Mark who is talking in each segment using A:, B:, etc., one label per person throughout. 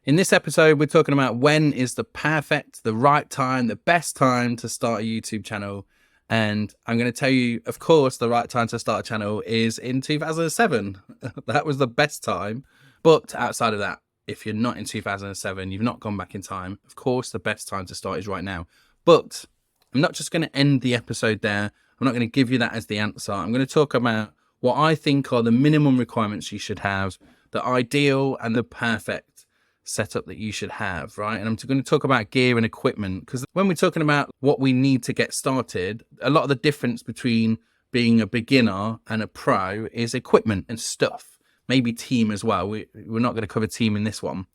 A: In this episode, we're talking about when is the perfect, the right time, the best time to start a YouTube channel. And I'm going to tell you, of course, the right time to start a channel is in 2007. That was the best time. But outside of that, if you're not in 2007, you've not gone back in time, of course, the best time to start is right now. But I'm not just going to end the episode there. I'm not going to give you that as the answer. I'm going to talk about what I think are the minimum requirements you should have, the ideal and the perfect setup that you should have, right? And I'm going to talk about gear and equipment, because when we're talking about what we need to get started, a lot of the difference between being a beginner and a pro is equipment and stuff, maybe team as well. We're not going to cover team in this one,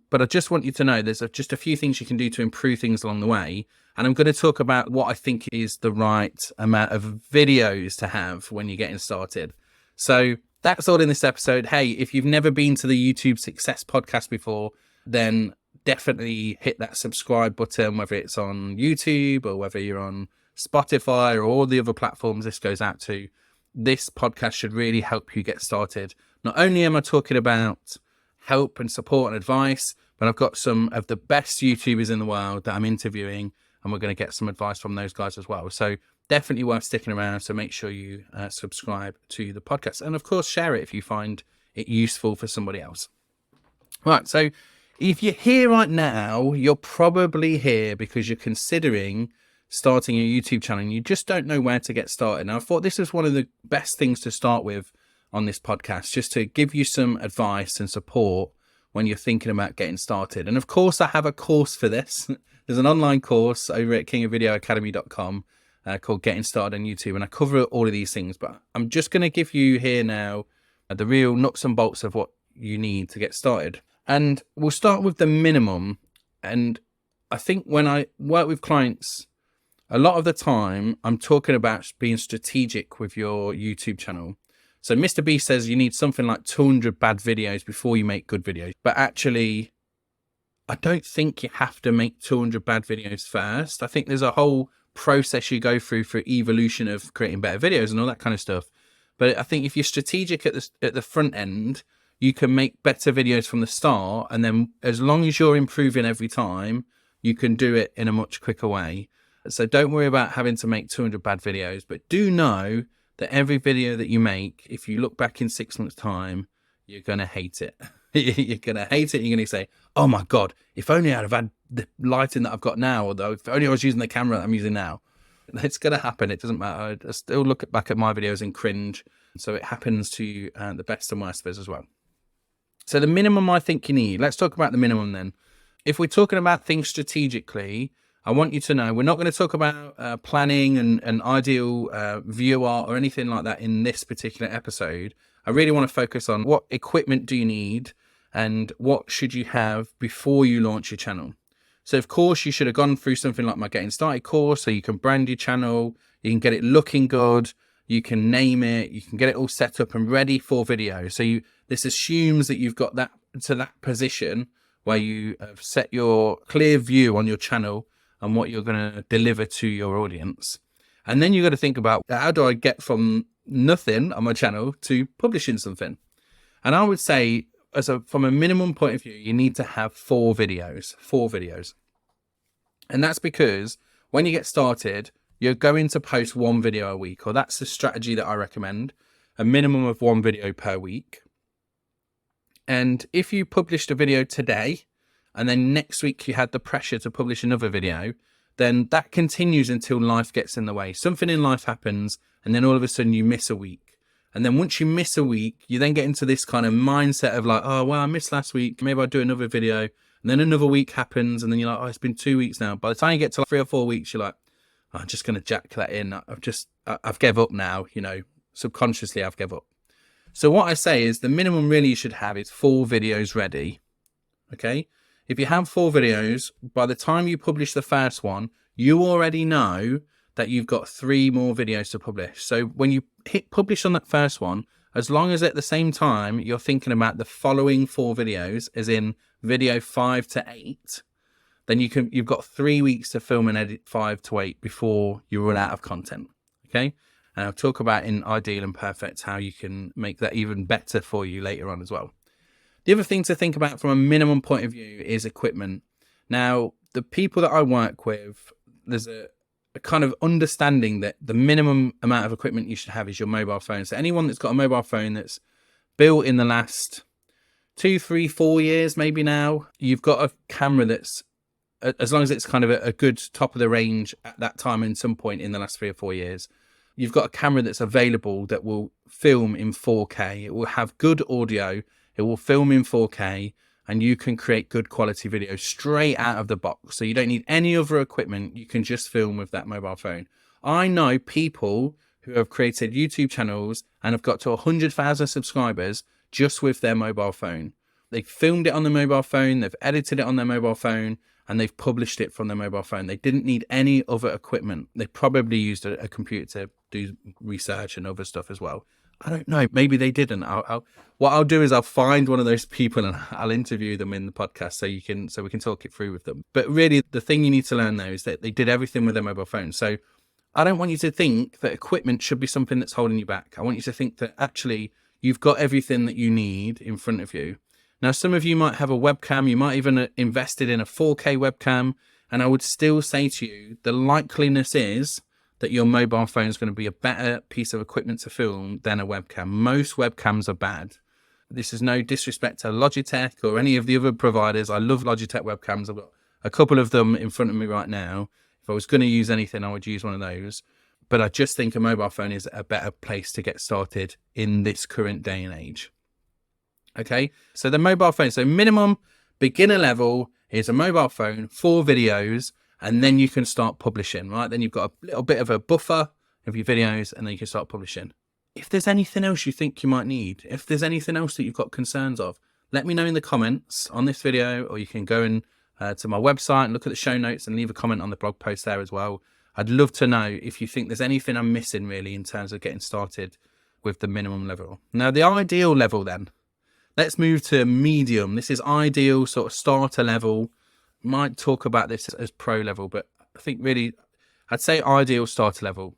A: but I just want you to know there's just a few things you can do to improve things along the way. And I'm going to talk about what I think is the right amount of videos to have when you're getting started. So that's all in this episode. Hey, if you've never been to the YouTube Success Podcast before, then definitely hit that subscribe button, whether it's on YouTube or whether you're on Spotify or all the other platforms this goes out to. This podcast should really help you get started. Not only am I talking about help and support and advice, but I've got some of the best YouTubers in the world that I'm interviewing, and we're going to get some advice from those guys as well. So definitely worth sticking around. So make sure you subscribe to the podcast, and of course share it if you find it useful for somebody else. Right. So if you're here right now, you're probably here because you're considering starting a YouTube channel and you just don't know where to get started. Now, I thought this was one of the best things to start with on this podcast, just to give you some advice and support when you're thinking about getting started. And of course, I have a course for this. There's an online course over at kingofvideoacademy.com called Getting Started on YouTube. And I cover all of these things, but I'm just going to give you here now the real nuts and bolts of what you need to get started. And we'll start with the minimum. And I think when I work with clients, a lot of the time I'm talking about being strategic with your YouTube channel. So Mr. B says you need something like 200 bad videos before you make good videos. But actually, I don't think you have to make 200 bad videos first. I think there's a whole process you go through for evolution of creating better videos and all that kind of stuff. But I think if you're strategic at the front end, you can make better videos from the start. And then as long as you're improving every time, you can do it in a much quicker way. So don't worry about having to make 200 bad videos, but do know that every video that you make, if you look back in 6 months' time, you're going to hate it. You're going to hate it. You're going to say, oh my God, if only I'd have had the lighting that I've got now, or if only I was using the camera that I'm using now. It's going to happen. It doesn't matter. I still look back at my videos and cringe. So it happens to the best and worst of us as well. So the minimum I think you need, let's talk about the minimum then. If we're talking about things strategically, I want you to know we're not going to talk about planning and ideal viewer or anything like that in this particular episode. I really want to focus on what equipment do you need and what should you have before you launch your channel. So of course you should have gone through something like my Getting Started course, so you can brand your channel, you can get it looking good, you can name it, you can get it all set up and ready for video. So this assumes that you've got that to that position where you have set your clear view on your channel and what you're going to deliver to your audience. And then you've got to think about, how do I get from nothing on my channel to publishing something? And I would say, from a minimum point of view, you need to have 4 videos. And that's because when you get started, you're going to post 1 video a week, or that's the strategy that I recommend, a minimum of 1 video per week. And if you published a video today, and then next week you had the pressure to publish another video, then that continues until life gets in the way. Something in life happens, and then all of a sudden you miss a week. And then once you miss a week, you then get into this kind of mindset of like, oh, well, I missed last week. Maybe I'll do another video. And then another week happens, and then you're like, oh, it's been 2 weeks now. By the time you get to like 3 or 4 weeks, you're like, oh, I'm just going to jack that in. I've gave up now, subconsciously I've gave up. So what I say is the minimum really you should have is 4 videos ready. Okay. If you have 4 videos, by the time you publish the first one, you already know that you've got 3 more videos to publish. So when you hit publish on that first one, as long as at the same time you're thinking about the following 4 videos, as in video 5 to 8, then you've got 3 weeks to film and edit 5 to 8 before you run out of content. Okay. And I'll talk about in ideal and perfect how you can make that even better for you later on as well. The other thing to think about from a minimum point of view is equipment. Now, the people that I work with, there's a kind of understanding that the minimum amount of equipment you should have is your mobile phone. So anyone that's got a mobile phone that's built in the last 2, 3, 4 years, maybe now, you've got a camera that's, as long as it's kind of a good top of the range at that time in some point in the last 3 or 4 years, you've got a camera that's available that will film in 4K. It will have good audio. It will film in 4K, and you can create good quality video straight out of the box. So you don't need any other equipment. You can just film with that mobile phone. I know people who have created YouTube channels and have got to 100,000 subscribers just with their mobile phone. They filmed it on the mobile phone, they've edited it on their mobile phone, and they've published it from their mobile phone. They didn't need any other equipment. They probably used a computer to do research and other stuff as well. I don't know. Maybe they didn't. What I'll do is I'll find one of those people and I'll interview them in the podcast so we can talk it through with them. But really, the thing you need to learn though is that they did everything with their mobile phone. So I don't want you to think that equipment should be something that's holding you back. I want you to think that actually you've got everything that you need in front of you. Now, some of you might have a webcam. You might even invested in a 4K webcam. And I would still say to you, the likeliness is that your mobile phone is going to be a better piece of equipment to film than a webcam. Most webcams are bad. This is no disrespect to Logitech or any of the other providers. I love Logitech webcams. I've got a couple of them in front of me right now. If I was going to use anything, I would use one of those. But I just think a mobile phone is a better place to get started in this current day and age. Okay, so the mobile phone, so minimum beginner level is a mobile phone for videos. And then you can start publishing, right? Then you've got a little bit of a buffer of your videos, and then you can start publishing. If there's anything else you think you might need, if there's anything else that you've got concerns of, let me know in the comments on this video, or you can go to my website and look at the show notes and leave a comment on the blog post there as well. I'd love to know if you think there's anything I'm missing really in terms of getting started with the minimum level. Now, the ideal level then, let's move to medium. This is ideal sort of starter level. Might talk about this as pro level, but I think really I'd say ideal starter level.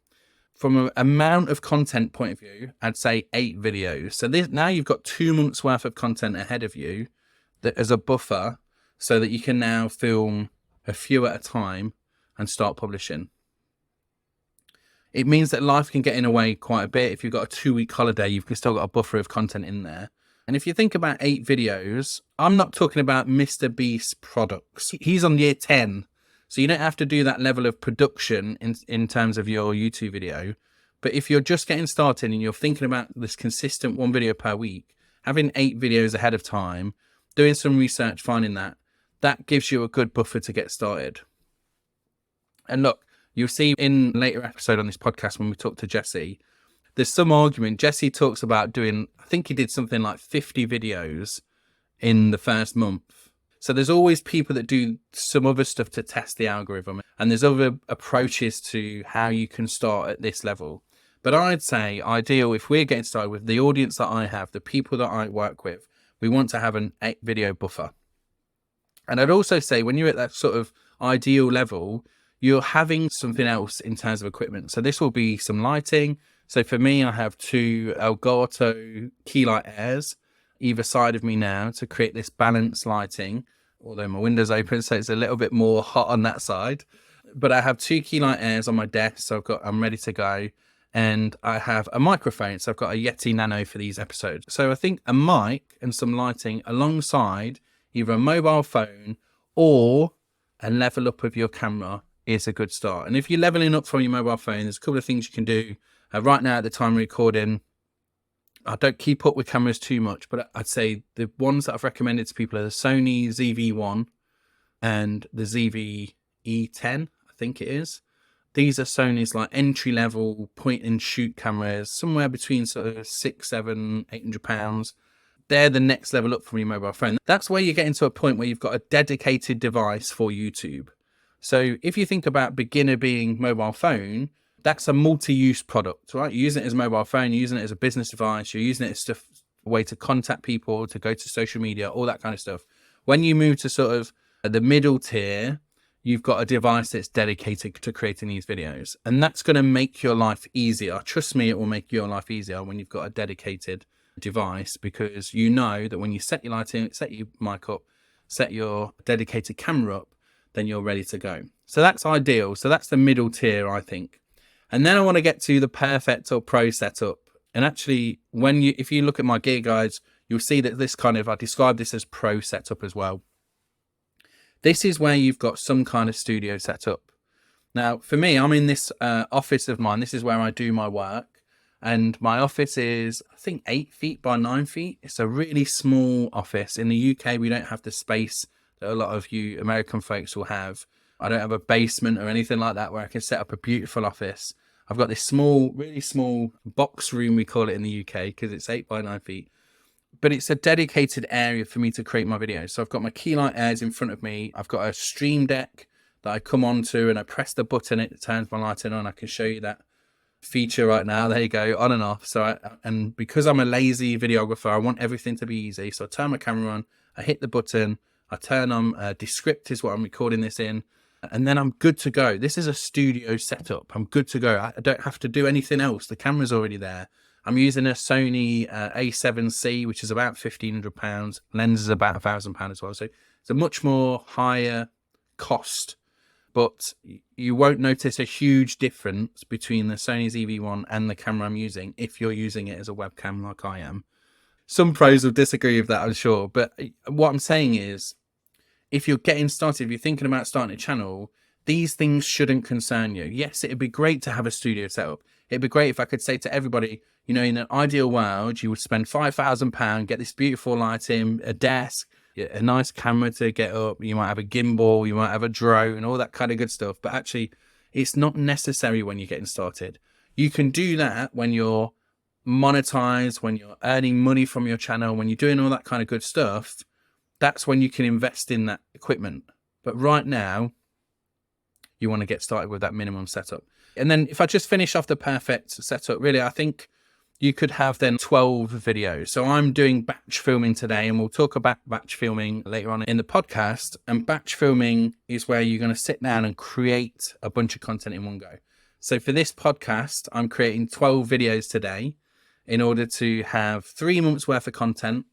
A: From an amount of content point of view, I'd say 8 videos. So now you've got 2 months worth of content ahead of you that as a buffer, so that you can now film a few at a time and start publishing. It means that life can get in the way quite a bit. If you've got a 2-week holiday, you've still got a buffer of content in there. And if you think about 8 videos, I'm not talking about Mr. Beast products. He's on year 10. So you don't have to do that level of production in terms of your YouTube video. But if you're just getting started and you're thinking about this consistent 1 video per week, having 8 videos ahead of time, doing some research, finding that gives you a good buffer to get started. And look, you'll see in a later episode on this podcast when we talk to Jesse, there's some argument. Jesse talks about doing, I think he did something like 50 videos in the first month. So there's always people that do some other stuff to test the algorithm. And there's other approaches to how you can start at this level. But I'd say ideal, if we're getting started with the audience that I have, the people that I work with, we want to have an 8 video buffer. And I'd also say when you're at that sort of ideal level, you're having something else in terms of equipment. So this will be some lighting. So for me, I have 2 Elgato key light airs either side of me now to create this balanced lighting, although my window's open, so it's a little bit more hot on that side. But I have 2 key light airs on my desk, so I'm ready to go. And I have a microphone, so I've got a Yeti Nano for these episodes. So I think a mic and some lighting alongside either a mobile phone or a level up of your camera is a good start. And if you're leveling up from your mobile phone, there's a couple of things you can do. Right now, at the time of recording, I don't keep up with cameras too much, but I'd say the ones that I've recommended to people are the Sony ZV-1 and the ZV-E10, I think it is. These are Sony's like entry-level point-and-shoot cameras, somewhere between sort of 600, 700, 800 pounds. They're the next level up from your mobile phone. That's where you're getting to a point where you've got a dedicated device for YouTube. So if you think about beginner being mobile phone, that's a multi-use product, right? You're using it as a mobile phone, you're using it as a business device, you're using it as a way to contact people, to go to social media, all that kind of stuff. When you move to sort of the middle tier, you've got a device that's dedicated to creating these videos. And that's going to make your life easier. Trust me, it will make your life easier when you've got a dedicated device, because you know that when you set your lighting, set your mic up, set your dedicated camera up, then you're ready to go. So that's ideal. So that's the middle tier, I think. And then I want to get to the perfect or pro setup. And actually, if you look at my gear guides, you'll see that I describe this as pro setup as well. This is where you've got some kind of studio setup. Now, for me, I'm in this office of mine. This is where I do my work. And my office is, I think, 8 feet by 9 feet. It's a really small office. In the UK, we don't have the space that a lot of you American folks will have. I don't have a basement or anything like that where I can set up a beautiful office. I've got this small, really small box room, we call it in the UK, because it's 8 by 9 feet. But it's a dedicated area for me to create my videos. So I've got my key light airs in front of me. I've got a stream deck that I come onto, and I press the button, it turns my lighting on. I can show you that feature right now. There you go, on and off. And because I'm a lazy videographer, I want everything to be easy. So I turn my camera on, I hit the button, I turn on Descript is what I'm recording this in, and then I'm good to go. This is a studio setup. I'm good to go. I don't have to do anything else. The camera's already there. I'm using a Sony A7C, which is about £1,500. Lens is about £1,000 as well. So it's a much more higher cost, but you won't notice a huge difference between the Sony's EV1 and the camera I'm using if you're using it as a webcam like I am. Some pros will disagree with that, I'm sure. But what I'm saying is, if you're getting started, if you're thinking about starting a channel, these things shouldn't concern you. Yes, it'd be great to have a studio setup. It'd be great if I could say to everybody, you know, in an ideal world, you would spend £5,000, get this beautiful lighting, a desk, a nice camera to get up. You might have a gimbal, you might have a drone, all that kind of good stuff. But actually, it's not necessary when you're getting started. You can do that when you're monetized, when you're earning money from your channel, when you're doing all that kind of good stuff. That's when you can invest in that equipment. But right now, you want to get started with that minimum setup. And then if I just finish off the perfect setup, really, I think you could have then 12 videos. So I'm doing batch filming today, and we'll talk about batch filming later on in the podcast. And batch filming is where you're going to sit down and create a bunch of content in one go. So for this podcast, I'm creating 12 videos today in order to have 3 months worth of content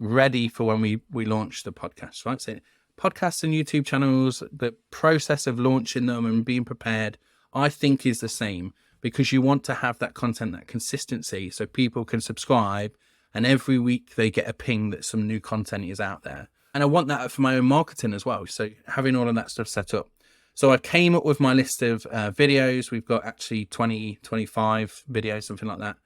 A: ready for when we launch the podcast, right? So podcasts and YouTube channels, the process of launching them and being prepared, I think is the same, because you want to have that content, that consistency, so people can subscribe and every week they get a ping that some new content is out there. And I want that for my own marketing as well. So having all of that stuff set up. So I came up with my list of videos. We've got actually 20, 25 videos, something like that.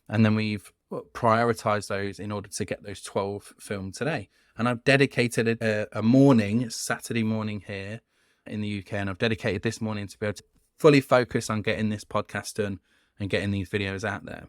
A: And then we've prioritized those in order to get those 12 filmed today. And I've dedicated a morning, Saturday morning here in the UK, and I've dedicated this morning to be able to fully focus on getting this podcast done and getting these videos out there.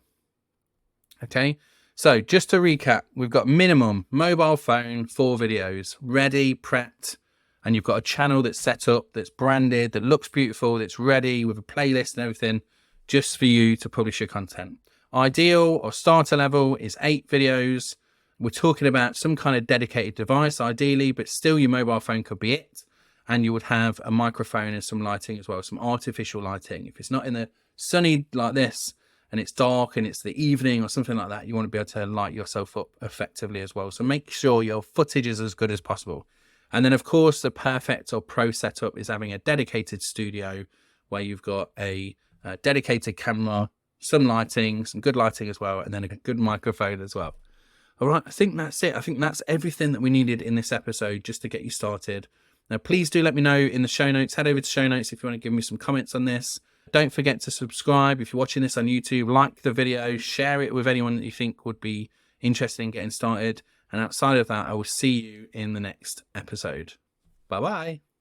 A: Okay, so just to recap, we've got minimum mobile phone, 4 videos, ready, prepped, and you've got a channel that's set up, that's branded, that looks beautiful, that's ready with a playlist and everything, just for you to publish your content. Ideal or starter level is 8 videos. We're talking about some kind of dedicated device, ideally, but still your mobile phone could be it. And you would have a microphone and some lighting as well, some artificial lighting. If it's not in the sunny like this and it's dark and it's the evening or something like that, you want to be able to light yourself up effectively as well. So make sure your footage is as good as possible. And then, of course, the perfect or pro setup is having a dedicated studio where you've got a dedicated camera, some lighting, some good lighting as well, and then a good microphone as well. All right, I think that's it. I think that's everything that we needed in this episode just to get you started. Now, please do let me know in the show notes. Head over to show notes if you want to give me some comments on this. Don't forget to subscribe if you're watching this on YouTube. Like the video, share it with anyone that you think would be interested in getting started. And outside of that, I will see you in the next episode. Bye-bye.